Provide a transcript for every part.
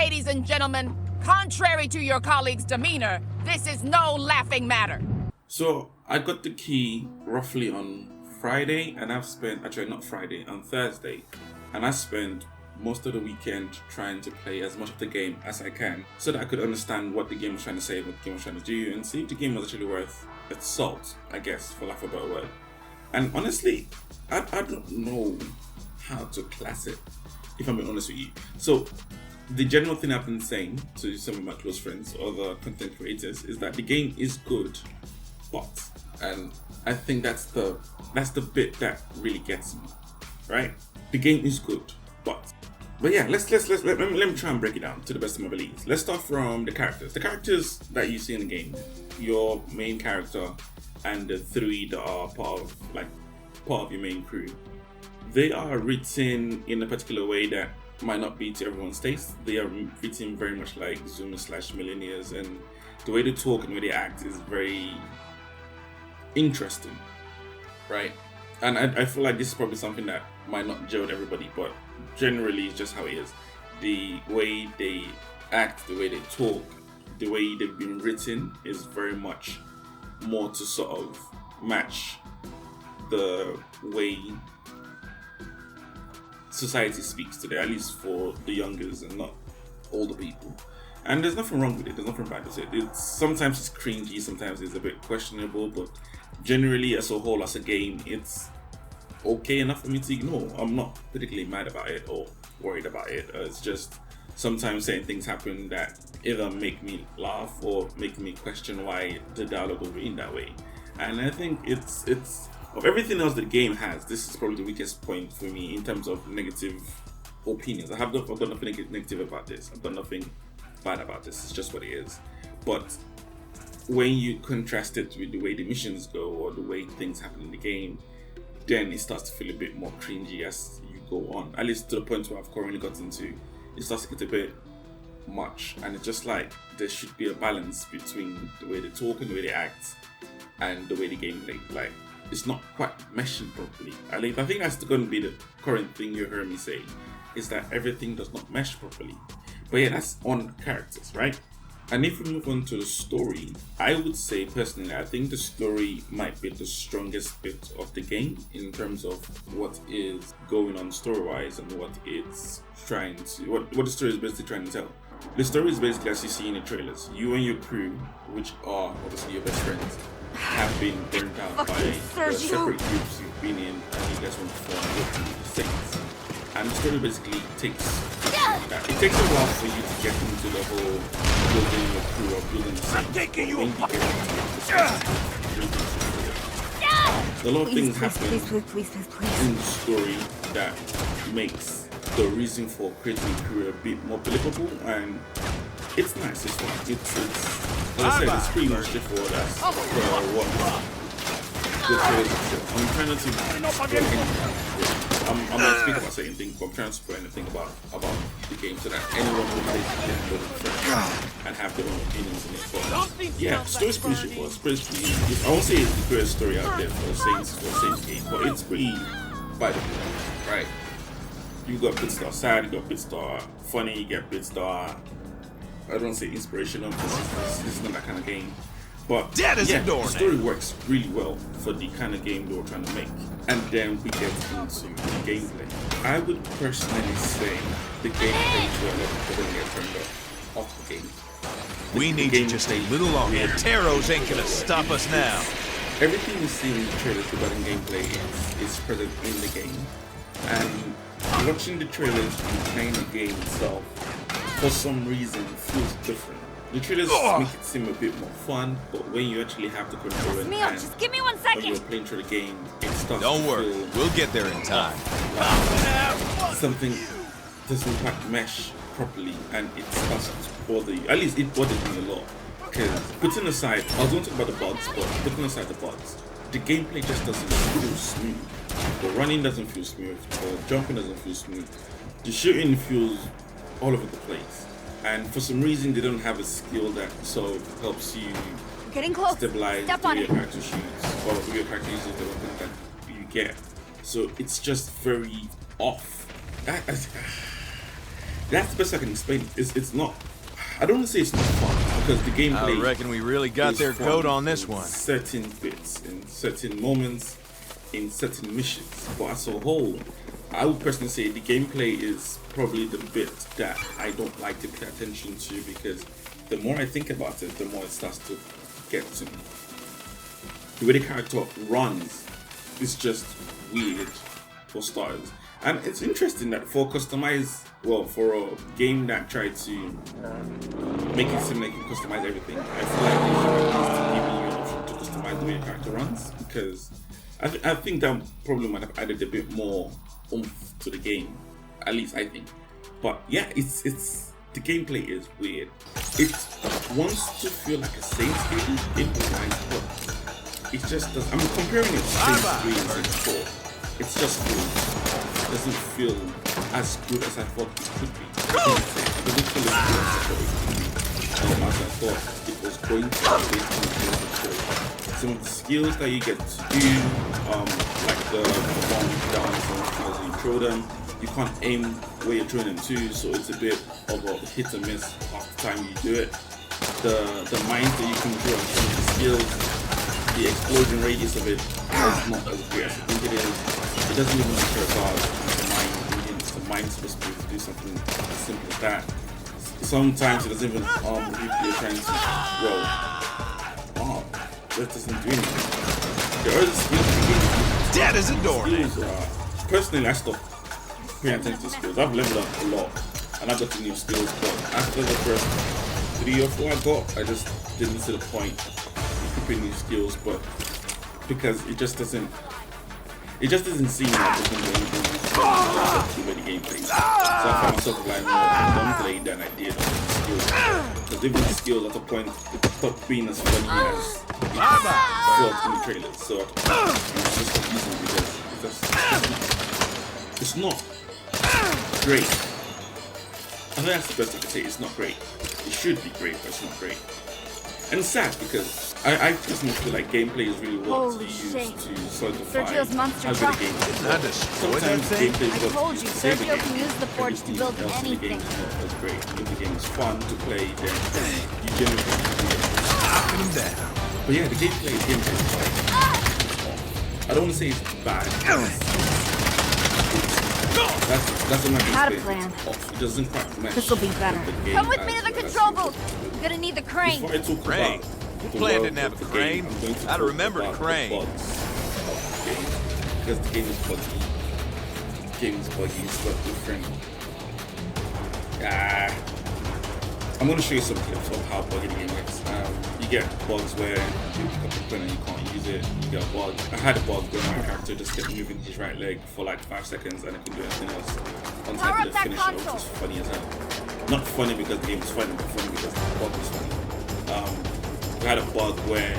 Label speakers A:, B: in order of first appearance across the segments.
A: ladies and gentlemen, contrary to your colleague's demeanor, this is no laughing matter.
B: So I got the key roughly on Friday, and I've spent, actually not Friday, on Thursday, and I spent most of the weekend trying to play as much of the game as I can so that I could understand what the game was trying to say, what the game was trying to do, and see if the game was actually worth its salt, I guess, for lack of a better word. And honestly, I don't know how to class it, if I'm being honest with you. So the general thing I've been saying to some of my close friends, other content creators, is that the game is good, but, and I think that's the bit that really gets me, right? The game is good, but yeah, let me try and break it down to the best of my abilities. Let's start from the characters. The characters that you see in the game, your main character and the three that are part of your main crew, they are written in a particular way that might not be to everyone's taste. They are written very much like Zoomers / millennials, and the way they talk and the way they act is very interesting, right? And I feel like this is probably something that might not gel with everybody, but generally it's just how it is. The way they act, the way they talk, the way they've been written is very much more to sort of match the way society speaks today, at least for the youngers and not older people. And there's nothing wrong with it, there's nothing bad with it. Sometimes it's cringy, sometimes it's a bit questionable, but generally as a whole, as a game, it's okay enough for me to ignore. I'm not particularly mad about it or worried about it. It's just sometimes certain things happen that either make me laugh or make me question why the dialogue was written that way. And I think it's of everything else the game has, this is probably the weakest point for me in terms of negative opinions. I've got nothing negative about this. I've done nothing bad about this. It's just what it is. But when you contrast it with the way the missions go or the way things happen in the game, then it starts to feel a bit more cringy as you go on. At least to the point where I've currently gotten to, it starts to get a bit much, and it's just like there should be a balance between the way they talk and the way they act and the way the game plays. Like, it's not quite meshing properly. I think that's going to be the current thing you heard me say, is that everything does not mesh properly. But yeah, that's on characters, right? And if we move on to the story, I would say personally, I think the story might be the strongest bit of the game in terms of what is going on story-wise and what it's trying to, what the story is basically trying to tell. The story is basically, as you see in the trailers, you and your crew, which are obviously your best friends, have been burnt out by the separate groups you've been in, and you guys want to form the Saints. And the story basically takes it takes a while for you to get into the whole building your crew or building the Saints. I'm taking you apart. A lot of things happen in the story that makes the reason for creating a crew a bit more believable, and it's nice, it's fun. It's as I said, it's pretty much straightforward as what the trailers show. I'm trying not to I'm not going to speak about certain things, but I'm trying to spoil anything about the game so that anyone who plays it can go to and have their own opinions on it. But yeah, the story's pretty straightforward. It's pretty, I won't say it's the greatest story out there for a Saints game, but it's pretty biteable, right? You got bit star sad, you got bit star funny, you get bit star, I don't say inspirational because this is not that kind of game. But yeah, the story works really well for the kind of game they were trying to make. And then we get into the gameplay. I would personally say the gameplay to a level that get turned off the game.
C: We need to just a little longer. Taros ain't gonna stop us now.
B: Everything you see in the trailers regarding gameplay is present in the game. And watching the trailers and playing the game itself, for some reason, feels different. The trailers make it seem a bit more fun, but when you actually have to control it,
D: just give me 1 second.
B: when you're playing through the game, it starts
C: Don't worry, we'll get there in time.
B: Something doesn't quite mesh properly, and it starts to bother you. At least it bothers me a lot. Because putting aside, I was going to talk about the bugs, but putting aside the bugs, the gameplay just doesn't feel smooth. The running doesn't feel smooth, the jumping doesn't feel smooth, the shooting feels all over the place. And for some reason, they don't have a skill that sort of helps you stabilize the way your character shoots, or the way your character uses the weapon that you get. So it's just very off. That's the best I can explain it. It's not. I don't want to say it's not fun because the gameplay.
C: I reckon we really got
B: is
C: their
B: fun
C: goat on this
B: in
C: one.
B: Certain bits, in certain moments, in certain missions, but as a whole, I would personally say the gameplay is probably the bit that I don't like to pay attention to because the more I think about it, the more it starts to get to me. The way the character runs is just weird for starters. And it's interesting that for for a game that tried to make it seem like you can customize everything, I feel like they should at least give you an option to customize the way your character runs because I think that probably might have added a bit more oomph to the game, at least I think. But yeah, it's the gameplay is weird. It wants to feel like a Saints game gameplay-wise, but it just does. I'm comparing it to Saints 3 and Saints 4. It's just fluid. It doesn't feel as good as I thought it could be. It doesn't feel as good as I thought it could be. As I thought it was going to be based on the story. Some of the skills that you get to do, like the bomb downs and how you throw them, you can't aim where you're throwing them to, so it's a bit of a hit and miss half the time you do it. The mines that you can draw, some of the skills, the explosion radius of it is not as great as I think it is. It doesn't even care about the mine. The mine's supposed to do something as simple as that. Sometimes it doesn't even if you're trying to that doesn't do anything. There are the skills.
C: Dead as a door.
B: Personally, I stopped paying attention to skills. I've leveled up a lot and I've got the new skills, but after the first 3 or 4 I got, I just didn't see the point in equipping new skills, but because it just doesn't seem like it's going to do anything with the gameplay. So I found myself relying more on gunplay than I did on the skills. Because even the skills at a point stopped being as funny as it felt in the trailers. So it's just confusing because it's not great. I think that's the best I can say. It's not great. It should be great, but it's not great. And it's sad because I personally feel like gameplay is really what to use to solidify how good a game is.
C: Not destroy that
B: Sometimes
C: thing.
B: gameplay is
D: I
B: what
D: told
B: to
D: you,
B: use to save the
D: Sergio
B: game.
D: can use the forge to build
B: Everything else in the game
D: anything.
B: is not as great. If the game is fun to play, then you generally enjoy it.
C: Knocking him down.
B: But yeah, the gameplay is like, I don't want to say it's bad. That's what my
D: Had a
B: experience.
D: plan.
B: It doesn't quite match.
D: This'll be better.
B: the game
D: Come with me
B: as
D: to the
B: well as
D: control
B: it
D: booth.
B: was.
D: I'm gonna need the crane.
B: Before I talk
C: Crane?
B: about
C: Your
B: the
C: plan
B: world
C: didn't have
B: of
C: a
B: the
C: crane.
B: game, I'm going to
C: I'd
B: talk
C: remember the
B: about
C: crane.
B: bugs of the game. Because the game is buggy. The game is buggy, it's not different. I'm going to show you some clips of how buggy the game is. You get bugs where you pick up a pen and you can't use it. You get a bug. I had a bug where my character just kept moving his right leg for like 5 seconds and I couldn't do anything else until
D: Power
B: I
D: up
B: did the
D: that
B: finish, which
D: console.
B: was funny as hell. Not funny because the game was funny, but funny because the bug was funny. I had a bug where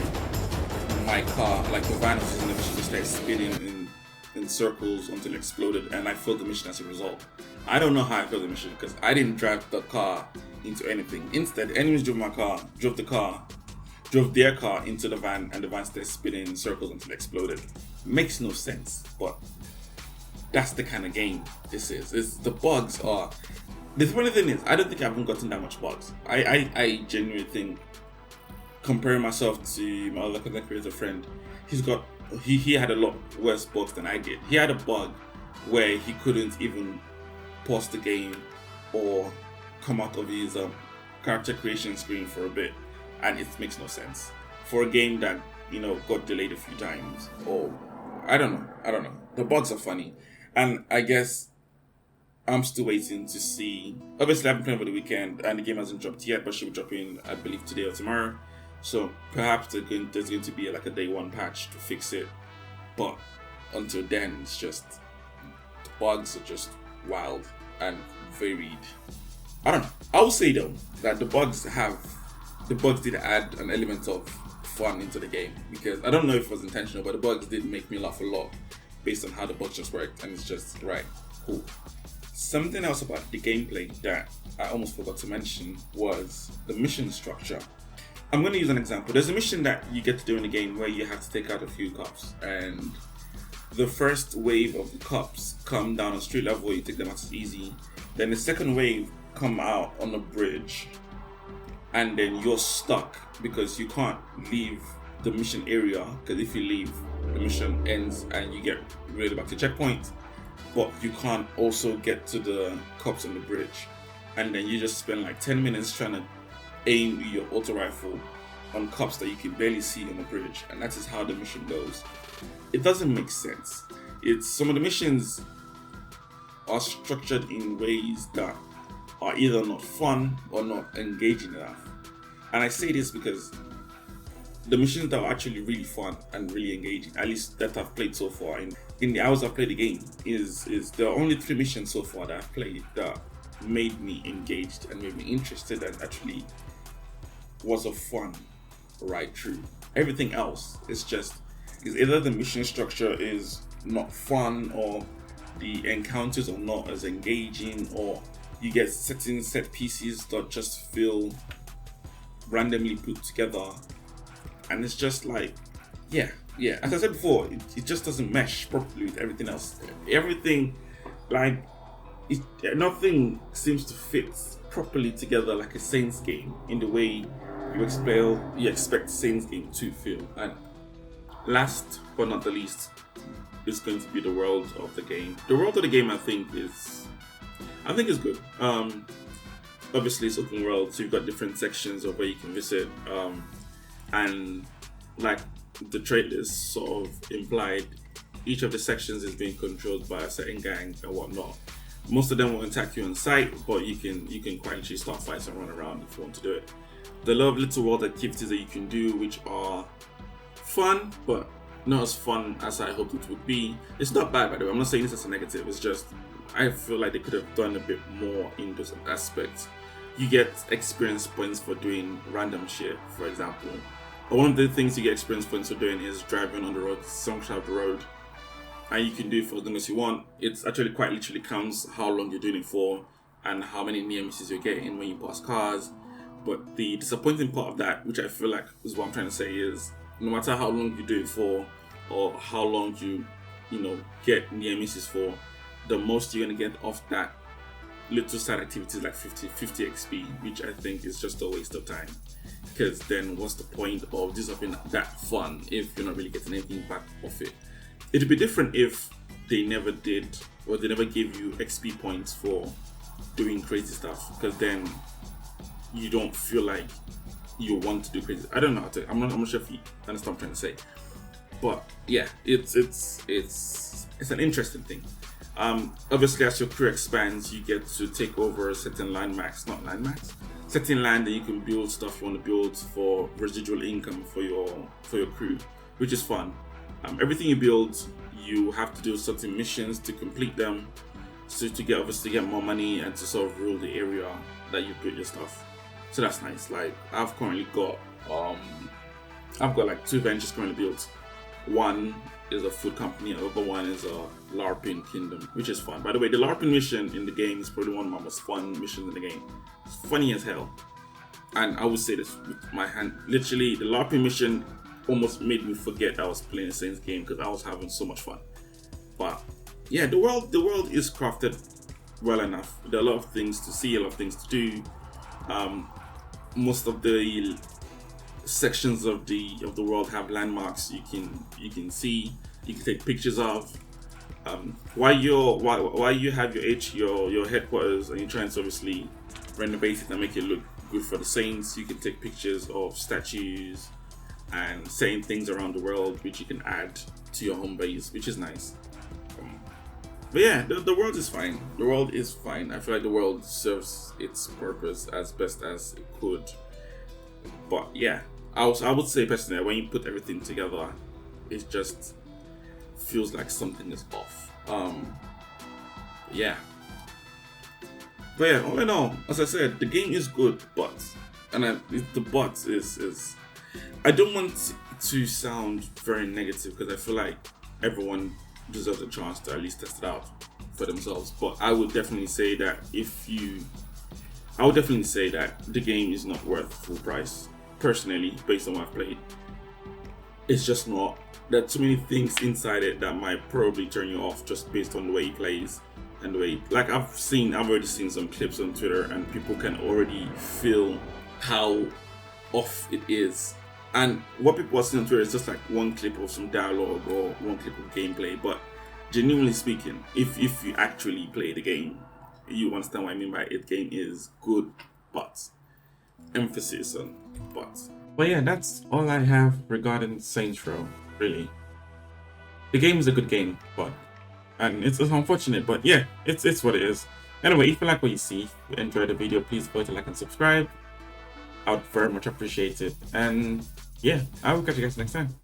B: my car, like the van was in the mission, just started spinning in circles until it exploded, and I failed the mission as a result. I don't know how I failed the mission because I didn't drive the car into anything. Instead, enemies drove their car into the van, and the van started spinning in circles until it exploded. Makes no sense, but that's the kind of game this is. The bugs are. The funny thing is, I don't think I haven't gotten that much bugs. I genuinely think, comparing myself to my other content creator friend, he had a lot worse bugs than I did. He had a bug where he couldn't even pause the game or come out of his character creation screen for a bit, and it makes no sense for a game that got delayed a few times. Or I don't know. The bugs are funny, and I guess I'm still waiting to see. Obviously, I've been playing over the weekend, and the game hasn't dropped yet, but should be dropping, I believe, today or tomorrow. So perhaps there's going to be like a day one patch to fix it. But until then, it's just the bugs are just wild and varied. I don't know. I will say though that the bugs did add an element of fun into the game, because I don't know if it was intentional, but the bugs did make me laugh a lot based on how the bugs just worked, and it's just right, cool. Something else about the gameplay that I almost forgot to mention was the mission structure. I'm going to use an example. There's a mission that you get to do in the game where you have to take out a few cops, and the first wave of the cops come down on street level, you take them out as easy, Then the second wave come out on the bridge, and then you're stuck because you can't leave the mission area, because if you leave, the mission ends and you get relayed back to checkpoint. But you can't also get to the cops on the bridge, and then you just spend like 10 minutes trying to aim your auto rifle on cops that you can barely see on the bridge, and that is how the mission goes. It doesn't make sense. It's some of the missions are structured in ways that are either not fun or not engaging enough. And I say this because the missions that are actually really fun and really engaging, at least that I've played so far in the hours I've played the game, is there are only 3 missions so far that I've played that made me engaged and made me interested and actually was a fun ride through. Everything else is either the mission structure is not fun, or the encounters are not as engaging, or you get certain set pieces that just feel randomly put together, and it's just like, yeah. As I said before, it just doesn't mesh properly with everything else. Everything, like, nothing seems to fit properly together like a Saints game in the way you expect Saints game to feel. And last but not the least is going to be the world of the game. The world of the game, I think is good. Obviously it's open world, so you've got different sections of where you can visit, and like the trailers sort of implied, each of the sections is being controlled by a certain gang and whatnot. Most of them will attack you on sight, but you can quite literally start fights and run around if you want to do it. The lot of little world activities that you can do, which are fun, but not as fun as I hoped it would be. It's not bad, by the way. I'm not saying this as a negative. It's just I feel like they could have done a bit more in those aspects. You get experience points for doing random shit, for example. One of the things you get experience points for doing is driving on the road, some side of the road, and you can do it for as long as you want. It's actually quite literally counts how long you're doing it for and how many near misses you're getting when you pass cars. But the disappointing part of that, which I feel like is what I'm trying to say, is no matter how long you do it for or how long you get near misses for, the most you're gonna get off that little side activities like 50 XP, which I think is just a waste of time. Because then what's the point of this having that fun if you're not really getting anything back off it? It'd be different if they never did, or they never gave you XP points for doing crazy stuff, because then you don't feel like you want to do crazy. I don't know how to. I'm not sure if you understand what I'm trying to say, but yeah, it's an interesting thing. Obviously, as your crew expands, you get to take over certain certain land that you can build stuff you want to build for residual income for your crew, which is fun. Everything you build, you have to do certain missions to complete them, so to get more money and to sort of rule the area that you built your stuff. So that's nice. Like I've currently got like 2 ventures currently built. One is a food company, and the other one is a LARPing kingdom, which is fun. By the way, the LARPing mission in the game is probably one of my most fun missions in the game. It's funny as hell. And I would say this with my hand. Literally, the LARPing mission almost made me forget I was playing a Saints game because I was having so much fun. But yeah, the world is crafted well enough. There are a lot of things to see, a lot of things to do. Most of the sections of the world have landmarks you can see, you can take pictures of. While you have your headquarters and you're trying to obviously renovate it and make it look good for the Saints, you can take pictures of statues and certain things around the world which you can add to your home base, which is nice. But yeah, the world is fine. The world is fine. I feel like the world serves its purpose as best as it could. But yeah, I would say personally, when you put everything together, it just feels like something is off. Yeah. But yeah, all in all, as I said, the game is good, but the but is I don't want to sound very negative because I feel like everyone deserves a chance to at least test it out for themselves. But I would definitely say that the game is not worth full price. Personally, based on what I've played, it's just not. There are too many things inside it that might probably turn you off just based on the way he plays and the way, like I've already seen some clips on Twitter, and people can already feel how off it is. And what people are seeing on Twitter is just like one clip of some dialogue or one clip of gameplay. But genuinely speaking, if you actually play the game, you understand what I mean by it. Game is good, but emphasis on but. But yeah, that's all I have regarding Saints Row. Really, the game is a good game, and it's unfortunate, but yeah, it's what it is. Anyway, if you like what you see, if you enjoyed the video, please go to like and subscribe. I would very much appreciate it. And yeah, I will catch you guys next time.